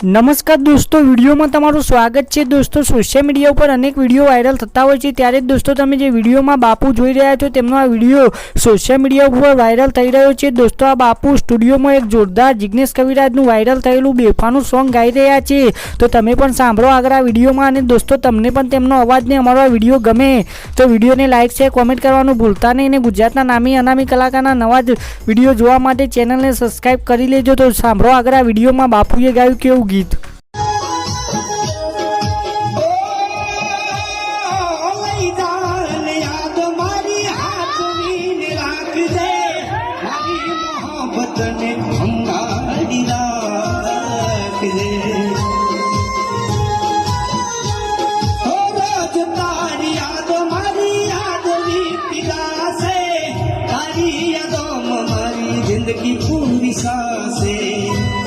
नमस्कार दोस्तों, वीडियो में तमारुं स्वागत है। दोस्तों, सोशल मीडिया पर अनेक वीडियो वायरल थता होय छे, त्यारे दोस्तों तमे जे वीडियो में बापू जोई रह्या छो तेमनो आ वीडियो सोशल मीडिया पर वायरल थई रह्यो छे। दोस्तों, आ बापू स्टूडियो में एक जोरदार जिग्नेश कविराजनुं वायरल थयेलुं बेफानुं सॉन्ग गाई रह्या छे। तो तमे पण सांभळो आगळ आ वीडियो में। अने दोस्तों, तमने पण तेमनो अवाज ने अमारो आ वीडियो गमे तो वीडियो ने लाइक शेर कॉमेंट करवानुं भूलता नहीं। ने गुजरातना नामी अनामी कलाकारना नवा वीडियो जोवा माटे चेनल ने सब्सक्राइब करी लेजो। तो सांभळो आगळ आ वीडियो में बापूए गायुं केवुं गीत। जिंदगी पूरी सांसें